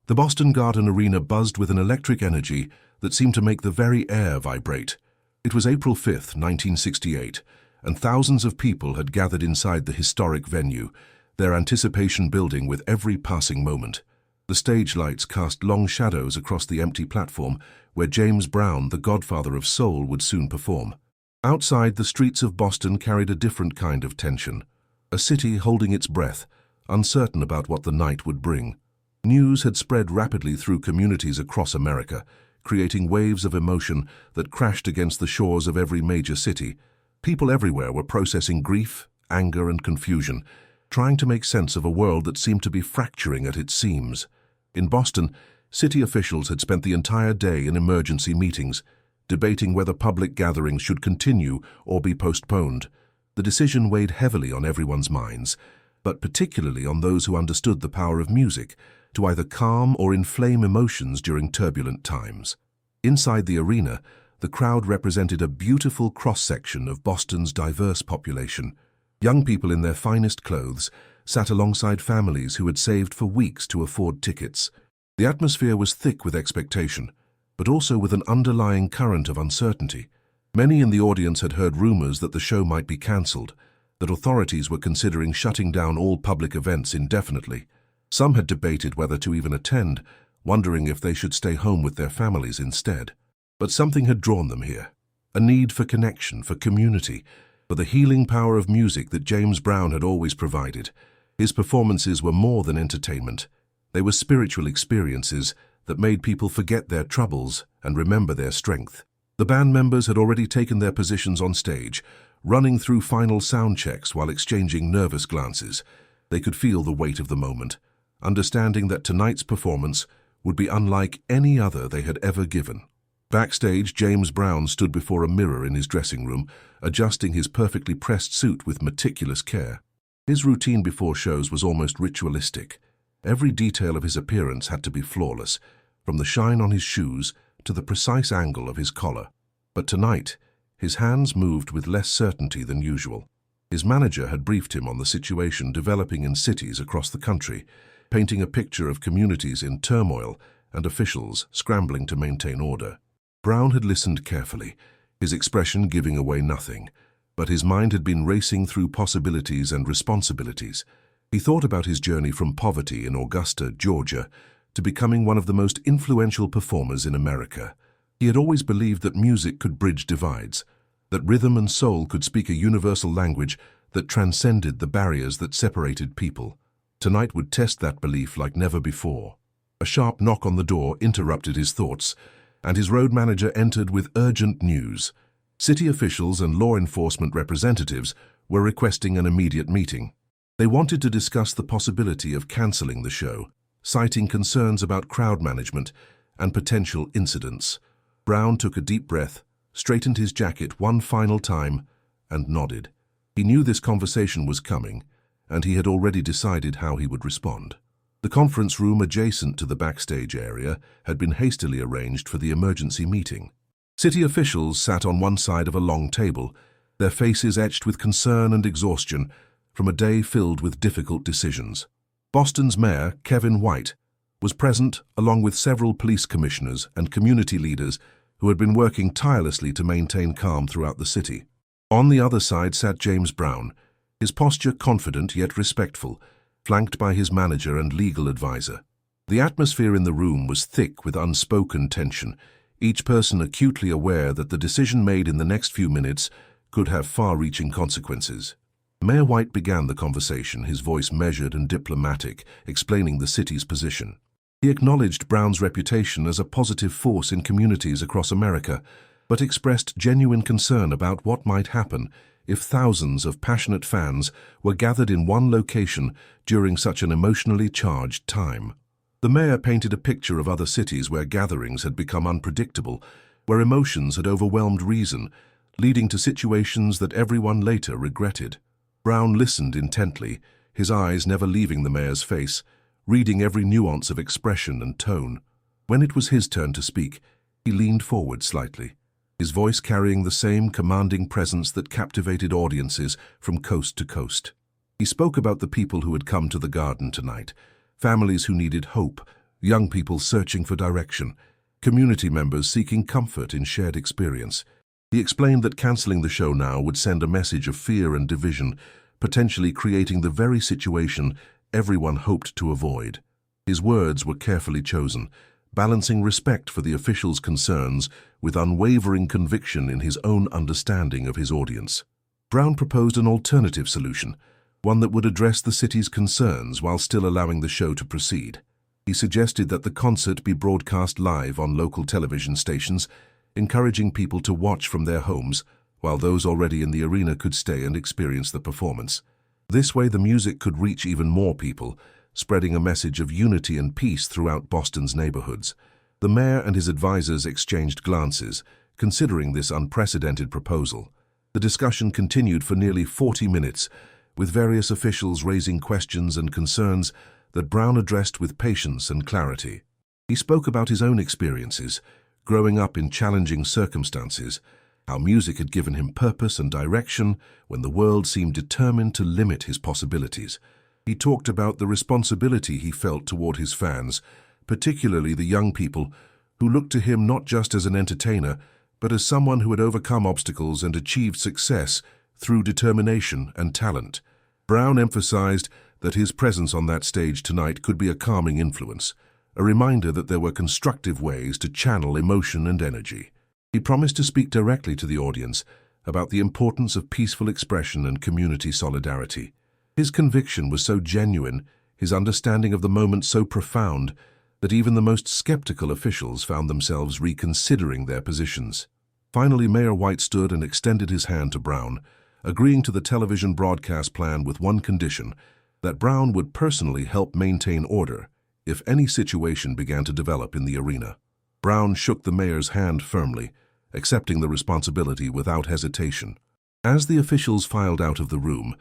The Boston Garden Arena buzzed with an electric energy that seemed to make the very air vibrate. It was April 5th, 1968, and thousands of people had gathered inside the historic venue, their anticipation building with every passing moment. The stage lights cast long shadows across the empty platform where James Brown, the godfather of soul, would soon perform. Outside, the streets of Boston carried a different kind of tension, a city holding its breath, uncertain about what the night would bring. News had spread rapidly through communities across America, creating waves of emotion that crashed against the shores of every major city. People everywhere were processing grief, anger, and confusion, trying to make sense of a world that seemed to be fracturing at its seams. In Boston, city officials had spent the entire day in emergency meetings, debating whether public gatherings should continue or be postponed. The decision weighed heavily on everyone's minds, but particularly on those who understood the power of music to either calm or inflame emotions during turbulent times. Inside the arena, the crowd represented a beautiful cross-section of Boston's diverse population. Young people in their finest clothes sat alongside families who had saved for weeks to afford tickets. The atmosphere was thick with expectation, but also with an underlying current of uncertainty. Many in the audience had heard rumors that the show might be cancelled, that authorities were considering shutting down all public events indefinitely. Some had debated whether to even attend, wondering if they should stay home with their families instead. But something had drawn them here, a need for connection, for community, for the healing power of music that James Brown had always provided. His performances were more than entertainment. They were spiritual experiences that made people forget their troubles and remember their strength. The band members had already taken their positions on stage, running through final sound checks while exchanging nervous glances. They could feel the weight of the moment, understanding that tonight's performance would be unlike any other they had ever given. Backstage, James Brown stood before a mirror in his dressing room, adjusting his perfectly pressed suit with meticulous care. His routine before shows was almost ritualistic. Every detail of his appearance had to be flawless, from the shine on his shoes to the precise angle of his collar. But tonight, his hands moved with less certainty than usual. His manager had briefed him on the situation developing in cities across the country, painting a picture of communities in turmoil and officials scrambling to maintain order. Brown had listened carefully, his expression giving away nothing, but his mind had been racing through possibilities and responsibilities. He thought about his journey from poverty in Augusta, Georgia, to becoming one of the most influential performers in America. He had always believed that music could bridge divides, that rhythm and soul could speak a universal language that transcended the barriers that separated people. Tonight would test that belief like never before. A sharp knock on the door interrupted his thoughts, and his road manager entered with urgent news. City officials and law enforcement representatives were requesting an immediate meeting. They wanted to discuss the possibility of cancelling the show, citing concerns about crowd management and potential incidents. Brown took a deep breath, straightened his jacket one final time, and nodded. He knew this conversation was coming, and he had already decided how he would respond. The conference room adjacent to the backstage area had been hastily arranged for the emergency meeting. City officials sat on one side of a long table, their faces etched with concern and exhaustion from a day filled with difficult decisions. Boston's mayor, Kevin White, was present along with several police commissioners and community leaders who had been working tirelessly to maintain calm throughout the city. On the other side sat James Brown, his posture confident yet respectful, flanked by his manager and legal advisor. The atmosphere in the room was thick with unspoken tension, each person acutely aware that the decision made in the next few minutes could have far-reaching consequences. Mayor White began the conversation, his voice measured and diplomatic, explaining the city's position. He acknowledged Brown's reputation as a positive force in communities across America, but expressed genuine concern about what might happen if thousands of passionate fans were gathered in one location during such an emotionally charged time. The mayor painted a picture of other cities where gatherings had become unpredictable, where emotions had overwhelmed reason, leading to situations that everyone later regretted. Brown listened intently, his eyes never leaving the mayor's face, reading every nuance of expression and tone. When it was his turn to speak, he leaned forward slightly, his voice carrying the same commanding presence that captivated audiences from coast to coast. He spoke about the people who had come to the garden tonight, families who needed hope, young people searching for direction, community members seeking comfort in shared experience. He explained that cancelling the show now would send a message of fear and division, potentially creating the very situation everyone hoped to avoid. His words were carefully chosen, balancing respect for the officials' concerns with unwavering conviction in his own understanding of his audience. Brown proposed an alternative solution, one that would address the city's concerns while still allowing the show to proceed. He suggested that the concert be broadcast live on local television stations, encouraging people to watch from their homes, while those already in the arena could stay and experience the performance. This way the music could reach even more people, spreading a message of unity and peace throughout Boston's neighborhoods. The mayor and his advisors exchanged glances, considering this unprecedented proposal. The discussion continued for nearly 40 minutes, with various officials raising questions and concerns that Brown addressed with patience and clarity. He spoke about his own experiences, growing up in challenging circumstances, how music had given him purpose and direction when the world seemed determined to limit his possibilities. He talked about the responsibility he felt toward his fans, particularly the young people who looked to him not just as an entertainer, but as someone who had overcome obstacles and achieved success through determination and talent. Brown emphasized that his presence on that stage tonight could be a calming influence, a reminder that there were constructive ways to channel emotion and energy. He promised to speak directly to the audience about the importance of peaceful expression and community solidarity. His conviction was so genuine, his understanding of the moment so profound, that even the most skeptical officials found themselves reconsidering their positions. Finally, Mayor White stood and extended his hand to Brown, agreeing to the television broadcast plan with one condition, that Brown would personally help maintain order if any situation began to develop in the arena. Brown shook the mayor's hand firmly, accepting the responsibility without hesitation. As the officials filed out of the room,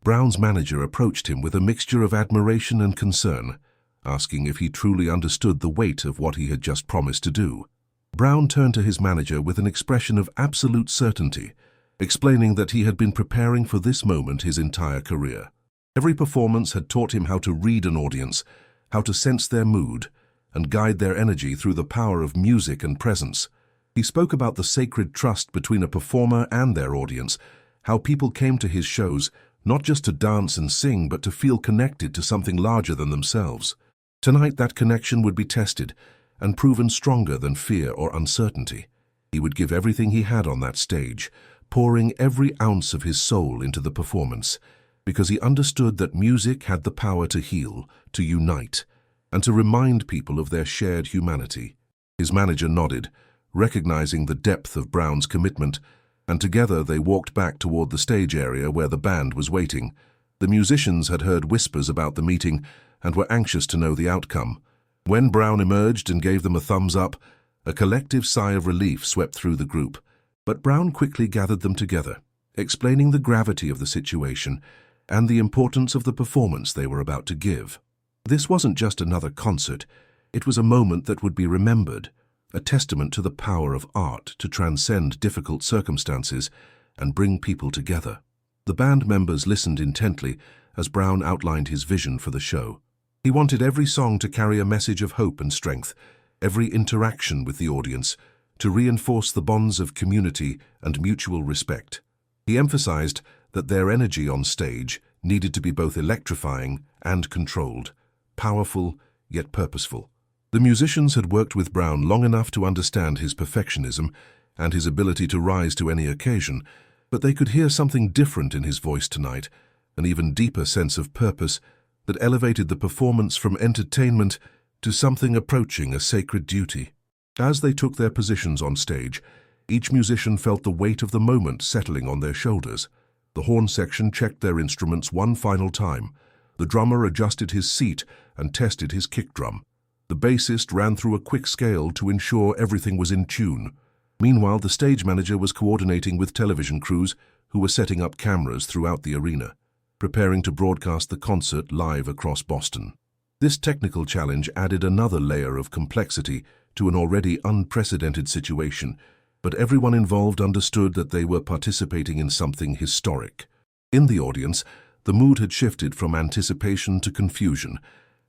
Brown's manager approached him with a mixture of admiration and concern, asking if he truly understood the weight of what he had just promised to do. Brown turned to his manager with an expression of absolute certainty, explaining that he had been preparing for this moment his entire career. Every performance had taught him how to read an audience, how to sense their mood, and guide their energy through the power of music and presence. He spoke about the sacred trust between a performer and their audience, how people came to his shows not just to dance and sing, but to feel connected to something larger than themselves. Tonight that connection would be tested and proven stronger than fear or uncertainty. He would give everything he had on that stage, pouring every ounce of his soul into the performance, because he understood that music had the power to heal, to unite, and to remind people of their shared humanity. His manager nodded, recognizing the depth of Brown's commitment, and together they walked back toward the stage area where the band was waiting. The musicians had heard whispers about the meeting and were anxious to know the outcome. When Brown emerged and gave them a thumbs up, a collective sigh of relief swept through the group. But Brown quickly gathered them together, explaining the gravity of the situation and the importance of the performance they were about to give. This wasn't just another concert, it was a moment that would be remembered, a testament to the power of art to transcend difficult circumstances and bring people together. The band members listened intently as Brown outlined his vision for the show. He wanted every song to carry a message of hope and strength, every interaction with the audience to reinforce the bonds of community and mutual respect. He emphasized that their energy on stage needed to be both electrifying and controlled, powerful yet purposeful. The musicians had worked with Brown long enough to understand his perfectionism and his ability to rise to any occasion, but they could hear something different in his voice tonight, an even deeper sense of purpose that elevated the performance from entertainment to something approaching a sacred duty. As they took their positions on stage, each musician felt the weight of the moment settling on their shoulders. The horn section checked their instruments one final time. The drummer adjusted his seat and tested his kick drum. The bassist ran through a quick scale to ensure everything was in tune. Meanwhile, the stage manager was coordinating with television crews who were setting up cameras throughout the arena, preparing to broadcast the concert live across Boston. This technical challenge added another layer of complexity to an already unprecedented situation, but everyone involved understood that they were participating in something historic. In the audience, the mood had shifted from anticipation to confusion,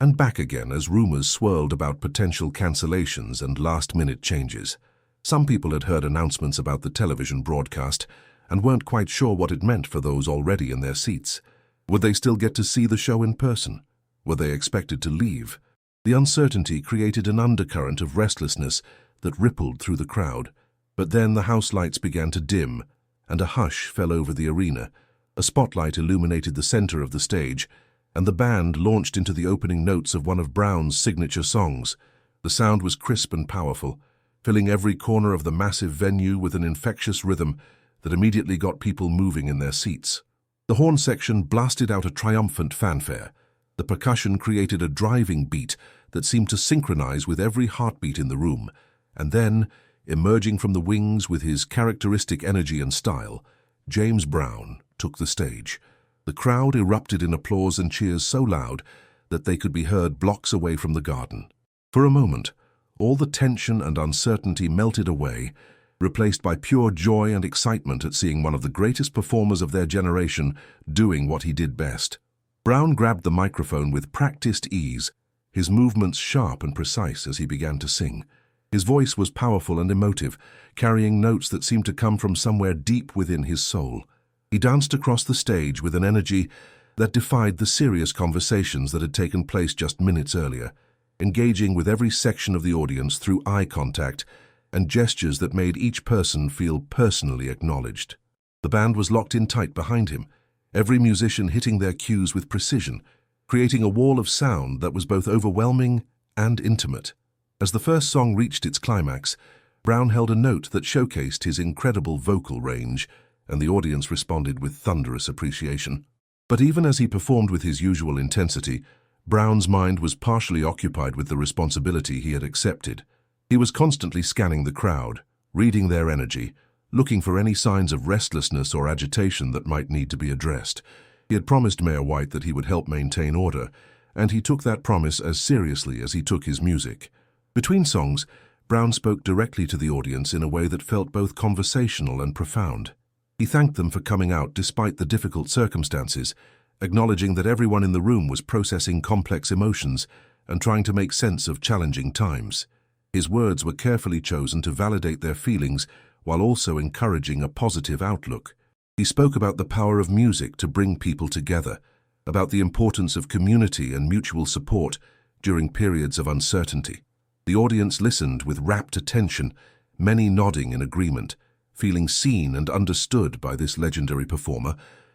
and back again as rumors swirled about potential cancellations and last-minute changes. Some people had heard announcements about the television broadcast and weren't quite sure what it meant for those already in their seats. Would they still get to see the show in person? Were they expected to leave? The uncertainty created an undercurrent of restlessness that rippled through the crowd. But then the house lights began to dim, and a hush fell over the arena. A spotlight illuminated the center of the stage, and the band launched into the opening notes of one of Brown's signature songs. The sound was crisp and powerful, filling every corner of the massive venue with an infectious rhythm that immediately got people moving in their seats. The horn section blasted out a triumphant fanfare. The percussion created a driving beat that seemed to synchronize with every heartbeat in the room. And then, emerging from the wings with his characteristic energy and style, James Brown took the stage. The crowd erupted in applause and cheers so loud that they could be heard blocks away from the garden. For a moment, all the tension and uncertainty melted away, replaced by pure joy and excitement at seeing one of the greatest performers of their generation doing what he did best. Brown grabbed the microphone with practiced ease, his movements sharp and precise as he began to sing. His voice was powerful and emotive, carrying notes that seemed to come from somewhere deep within his soul. He danced across the stage with an energy that defied the serious conversations that had taken place just minutes earlier, engaging with every section of the audience through eye contact and gestures that made each person feel personally acknowledged. The band was locked in tight behind him, every musician hitting their cues with precision, creating a wall of sound that was both overwhelming and intimate. As the first song reached its climax, Brown held a note that showcased his incredible vocal range, and the audience responded with thunderous appreciation. But even as he performed with his usual intensity, Brown's mind was partially occupied with the responsibility he had accepted. He was constantly scanning the crowd, reading their energy, looking for any signs of restlessness or agitation that might need to be addressed. He had promised Mayor White that he would help maintain order, and he took that promise as seriously as he took his music. Between songs, Brown spoke directly to the audience in a way that felt both conversational and profound. He thanked them for coming out despite the difficult circumstances, acknowledging that everyone in the room was processing complex emotions and trying to make sense of challenging times. His words were carefully chosen to validate their feelings while also encouraging a positive outlook. He spoke about the power of music to bring people together, about the importance of community and mutual support during periods of uncertainty. The audience listened with rapt attention, many nodding in agreement, feeling seen and understood by this legendary performer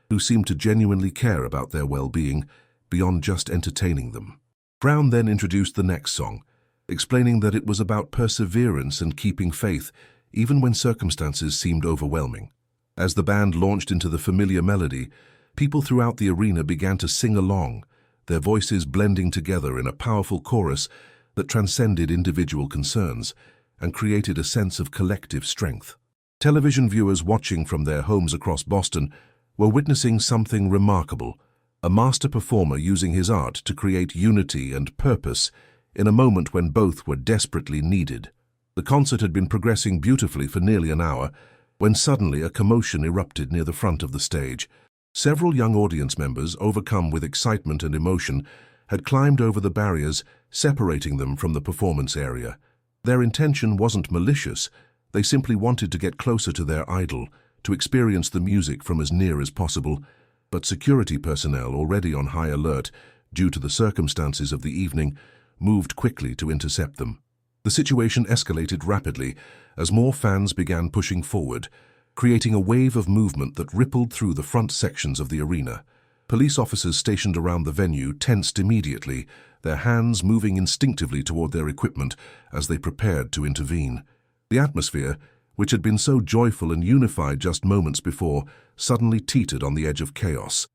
who seemed to genuinely care about their well-being beyond just entertaining them. Brown then introduced the next song, explaining that it was about perseverance and keeping faith even when circumstances seemed overwhelming. As the band launched into the familiar melody, people throughout the arena began to sing along, their voices blending together in a powerful chorus that transcended individual concerns and created a sense of collective strength. Television viewers watching from their homes across Boston were witnessing something remarkable, a master performer using his art to create unity and purpose in a moment when both were desperately needed. The concert had been progressing beautifully for nearly an hour when suddenly a commotion erupted near the front of the stage. Several young audience members, overcome with excitement and emotion, had climbed over the barriers, separating them from the performance area. Their intention wasn't malicious. They simply wanted to get closer to their idol, to experience the music from as near as possible. But security personnel, already on high alert due to the circumstances of the evening, moved quickly to intercept them. The situation escalated rapidly as more fans began pushing forward, creating a wave of movement that rippled through the front sections of the arena. Police officers stationed around the venue tensed immediately, their hands moving instinctively toward their equipment as they prepared to intervene. The atmosphere, which had been so joyful and unified just moments before, suddenly teetered on the edge of chaos.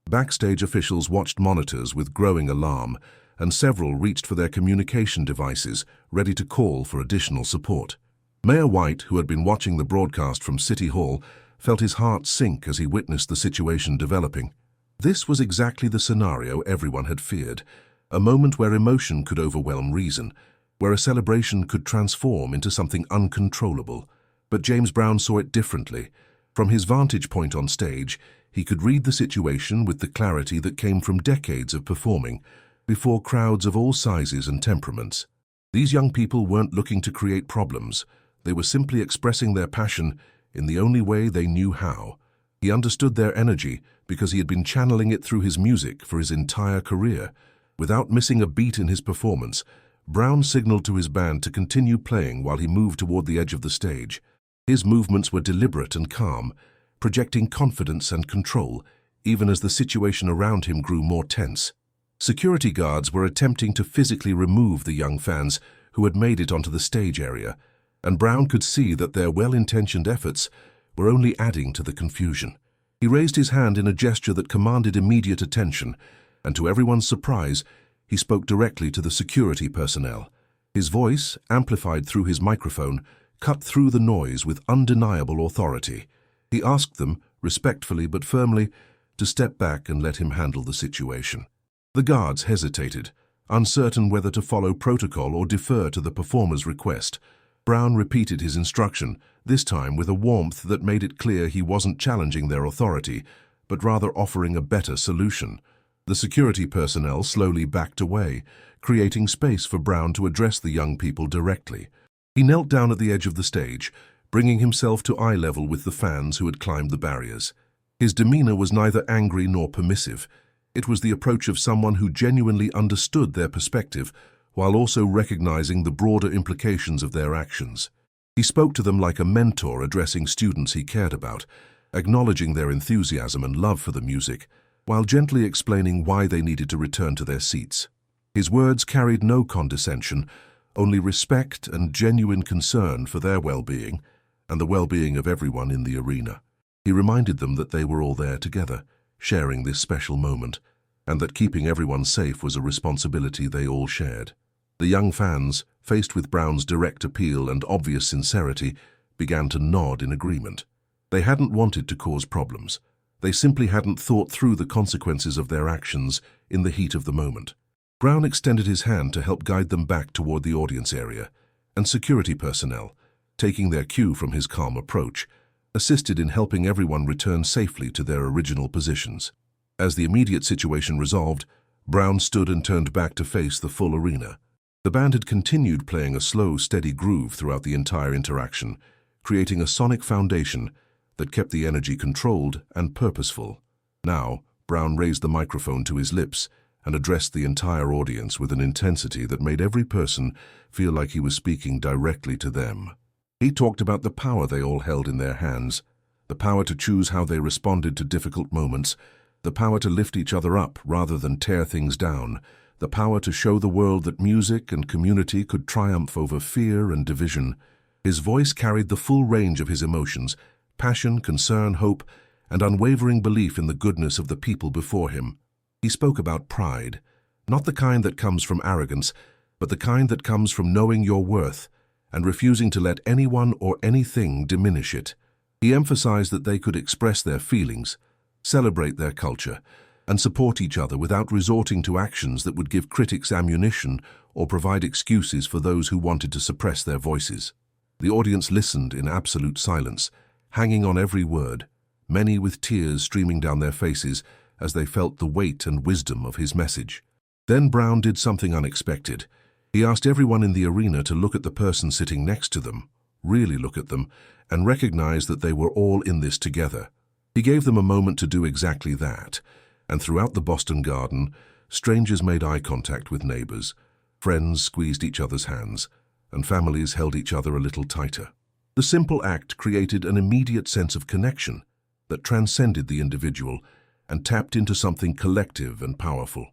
Backstage officials watched monitors with growing alarm, and several reached for their communication devices, ready to call for additional support. Mayor White, who had been watching the broadcast from City Hall, felt his heart sink as he witnessed the situation developing. This was exactly the scenario everyone had feared, a moment where emotion could overwhelm reason, where a celebration could transform into something uncontrollable. But James Brown saw it differently. From his vantage point on stage, he could read the situation with the clarity that came from decades of performing. before crowds of all sizes and temperaments. These young people weren't looking to create problems. They were simply expressing their passion in the only way they knew how. He understood their energy because he had been channeling it through his music for his entire career. Without missing a beat in his performance, Brown signaled to his band to continue playing while he moved toward the edge of the stage. His movements were deliberate and calm, projecting confidence and control, even as the situation around him grew more tense. Security guards were attempting to physically remove the young fans who had made it onto the stage area, and Brown could see that their well-intentioned efforts were only adding to the confusion. He raised his hand in a gesture that commanded immediate attention, and to everyone's surprise, he spoke directly to the security personnel. His voice, amplified through his microphone, cut through the noise with undeniable authority. He asked them, respectfully but firmly, to step back and let him handle the situation. The guards hesitated, uncertain whether to follow protocol or defer to the performer's request. Brown repeated his instruction, this time with a warmth that made it clear he wasn't challenging their authority, but rather offering a better solution. The security personnel slowly backed away, creating space for Brown to address the young people directly. He knelt down at the edge of the stage, bringing himself to eye level with the fans who had climbed the barriers. His demeanor was neither angry nor permissive. It was the approach of someone who genuinely understood their perspective, while also recognizing the broader implications of their actions. He spoke to them like a mentor addressing students he cared about, acknowledging their enthusiasm and love for the music, while gently explaining why they needed to return to their seats. His words carried no condescension, only respect and genuine concern for their well-being and the well-being of everyone in the arena. He reminded them that they were all there together, sharing this special moment, and that keeping everyone safe was a responsibility they all shared. The young fans, faced with Brown's direct appeal and obvious sincerity, began to nod in agreement. They hadn't wanted to cause problems. They simply hadn't thought through the consequences of their actions in the heat of the moment. Brown extended his hand to help guide them back toward the audience area, and security personnel, taking their cue from his calm approach, assisted in helping everyone return safely to their original positions. As the immediate situation resolved, Brown stood and turned back to face the full arena. The band had continued playing a slow, steady groove throughout the entire interaction, creating a sonic foundation that kept the energy controlled and purposeful. Now, Brown raised the microphone to his lips and addressed the entire audience with an intensity that made every person feel like he was speaking directly to them. He talked about the power they all held in their hands, the power to choose how they responded to difficult moments, the power to lift each other up rather than tear things down, the power to show the world that music and community could triumph over fear and division. His voice carried the full range of his emotions, passion, concern, hope, and unwavering belief in the goodness of the people before him. He spoke about pride, not the kind that comes from arrogance, but the kind that comes from knowing your worth and refusing to let anyone or anything diminish it. He emphasized that they could express their feelings, celebrate their culture, and support each other without resorting to actions that would give critics ammunition or provide excuses for those who wanted to suppress their voices. The audience listened in absolute silence, hanging on every word, many with tears streaming down their faces as they felt the weight and wisdom of his message. Then Brown did something unexpected. He asked everyone in the arena to look at the person sitting next to them, really look at them, and recognize that they were all in this together. He gave them a moment to do exactly that, and throughout the Boston Garden, strangers made eye contact with neighbors, friends squeezed each other's hands, and families held each other a little tighter. The simple act created an immediate sense of connection that transcended the individual and tapped into something collective and powerful.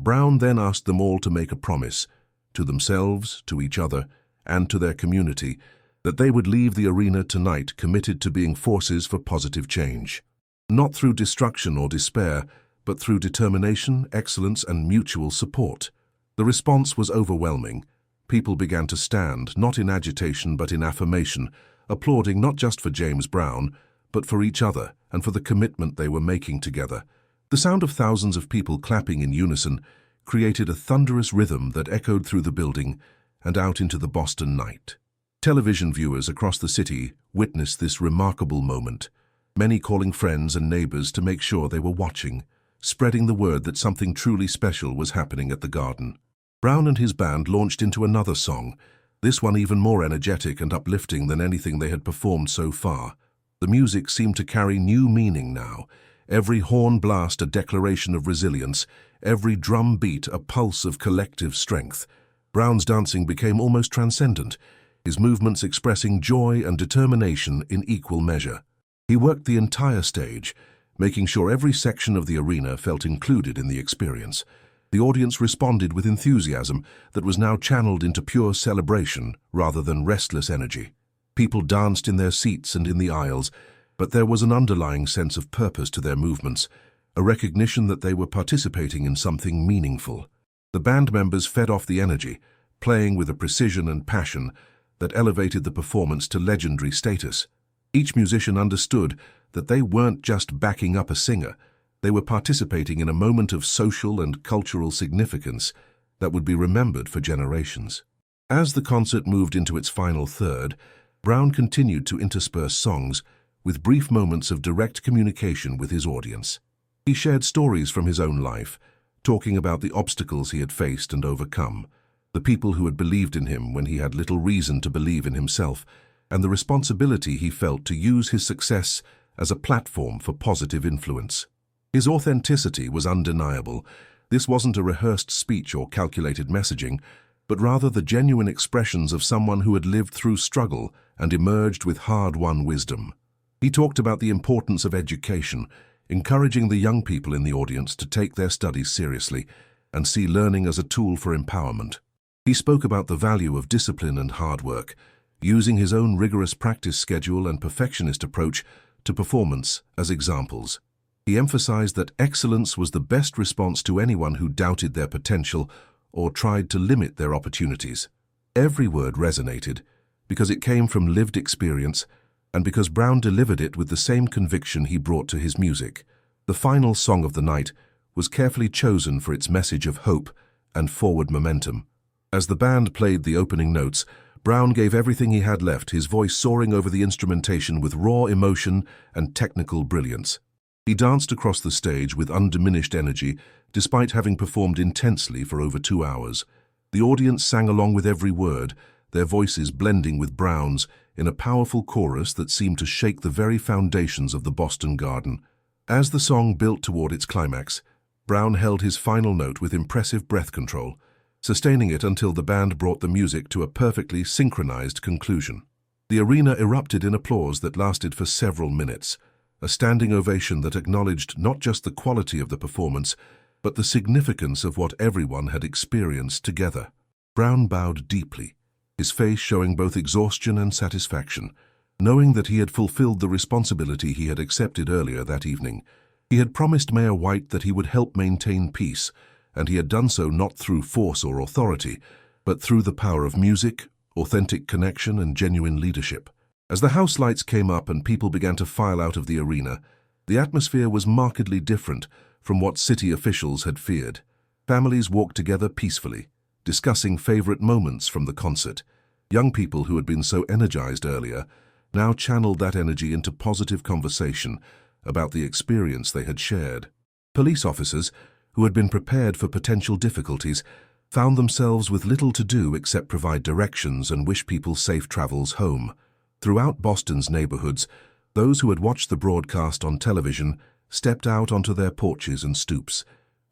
Brown then asked them all to make a promise, to themselves, to each other, and to their community, that they would leave the arena tonight committed to being forces for positive change. Not through destruction or despair, but through determination, excellence, and mutual support. The response was overwhelming. People began to stand, not in agitation but in affirmation, applauding not just for James Brown, but for each other and for the commitment they were making together. The sound of thousands of people clapping in unison created a thunderous rhythm that echoed through the building and out into the Boston night. Television viewers across the city witnessed this remarkable moment, many calling friends and neighbors to make sure they were watching, spreading the word that something truly special was happening at the Garden. Brown and his band launched into another song, this one even more energetic and uplifting than anything they had performed so far. The music seemed to carry new meaning now, every horn blast a declaration of resilience, every drum beat a pulse of collective strength. Brown's dancing became almost transcendent, his movements expressing joy and determination in equal measure. He worked the entire stage, making sure every section of the arena felt included in the experience. The audience responded with enthusiasm that was now channeled into pure celebration rather than restless energy. People danced in their seats and in the aisles, but there was an underlying sense of purpose to their movements, a recognition that they were participating in something meaningful. The band members fed off the energy, playing with a precision and passion that elevated the performance to legendary status. Each musician understood that they weren't just backing up a singer, they were participating in a moment of social and cultural significance that would be remembered for generations. As the concert moved into its final third, Brown continued to intersperse songs with brief moments of direct communication with his audience. He shared stories from his own life, talking about the obstacles he had faced and overcome, the people who had believed in him when he had little reason to believe in himself, and the responsibility he felt to use his success as a platform for positive influence. His authenticity was undeniable. This wasn't a rehearsed speech or calculated messaging, but rather the genuine expressions of someone who had lived through struggle and emerged with hard-won wisdom. He talked about the importance of education, encouraging the young people in the audience to take their studies seriously and see learning as a tool for empowerment. He spoke about the value of discipline and hard work, using his own rigorous practice schedule and perfectionist approach to performance as examples. He emphasized that excellence was the best response to anyone who doubted their potential or tried to limit their opportunities. Every word resonated because it came from lived experience and because Brown delivered it with the same conviction he brought to his music. The final song of the night was carefully chosen for its message of hope and forward momentum. As the band played the opening notes, Brown gave everything he had left, his voice soaring over the instrumentation with raw emotion and technical brilliance. He danced across the stage with undiminished energy, despite having performed intensely for over 2 hours. The audience sang along with every word, their voices blending with Brown's in a powerful chorus that seemed to shake the very foundations of the Boston Garden. As the song built toward its climax, Brown held his final note with impressive breath control, sustaining it until the band brought the music to a perfectly synchronized conclusion. The arena erupted in applause that lasted for several minutes, a standing ovation that acknowledged not just the quality of the performance, but the significance of what everyone had experienced together. Brown bowed deeply, his face showing both exhaustion and satisfaction, knowing that he had fulfilled the responsibility he had accepted earlier that evening. He had promised Mayor White that he would help maintain peace, and he had done so not through force or authority, but through the power of music, authentic connection, and genuine leadership. As the house lights came up and people began to file out of the arena, the atmosphere was markedly different from what city officials had feared. Families walked together peacefully, discussing favorite moments from the concert. Young people who had been so energized earlier now channeled that energy into positive conversation about the experience they had shared. Police officers, who had been prepared for potential difficulties, found themselves with little to do except provide directions and wish people safe travels home. Throughout Boston's neighborhoods, those who had watched the broadcast on television stepped out onto their porches and stoops,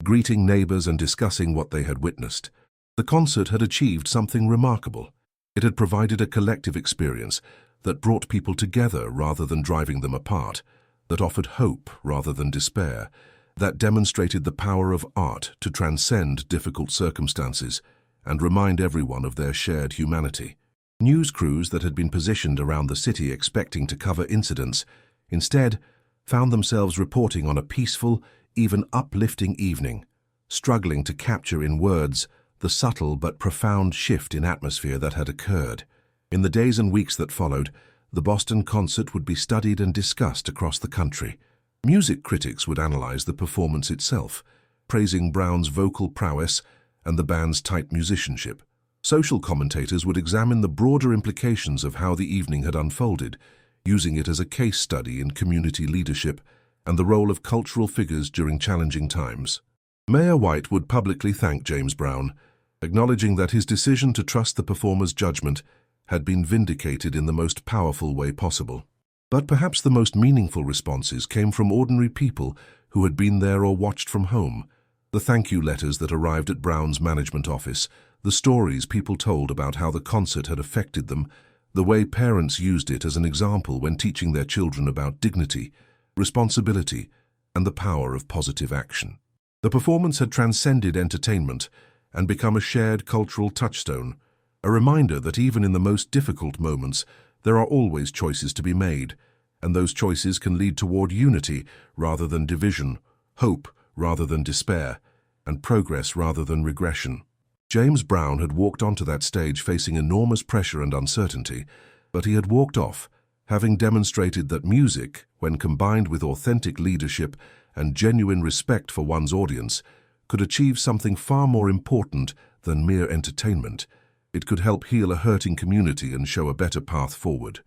greeting neighbors and discussing what they had witnessed. The concert had achieved something remarkable. It had provided a collective experience that brought people together rather than driving them apart, that offered hope rather than despair, that demonstrated the power of art to transcend difficult circumstances and remind everyone of their shared humanity. News crews that had been positioned around the city expecting to cover incidents instead found themselves reporting on a peaceful, even uplifting evening, struggling to capture in words the subtle but profound shift in atmosphere that had occurred. In the days and weeks that followed, the Boston concert would be studied and discussed across the country. Music critics would analyze the performance itself, praising Brown's vocal prowess and the band's tight musicianship. Social commentators would examine the broader implications of how the evening had unfolded, using it as a case study in community leadership and the role of cultural figures during challenging times. Mayor White would publicly thank James Brown, acknowledging that his decision to trust the performer's judgment had been vindicated in the most powerful way possible. But perhaps the most meaningful responses came from ordinary people who had been there or watched from home. The thank you letters that arrived at Brown's management office, the stories people told about how the concert had affected them, the way parents used it as an example when teaching their children about dignity, responsibility, and the power of positive action. The performance had transcended entertainment and become a shared cultural touchstone, a reminder that even in the most difficult moments, there are always choices to be made, and those choices can lead toward unity rather than division, hope rather than despair, and progress rather than regression. James Brown had walked onto that stage facing enormous pressure and uncertainty, but he had walked off, having demonstrated that music, when combined with authentic leadership and genuine respect for one's audience, could achieve something far more important than mere entertainment. It could help heal a hurting community and show a better path forward.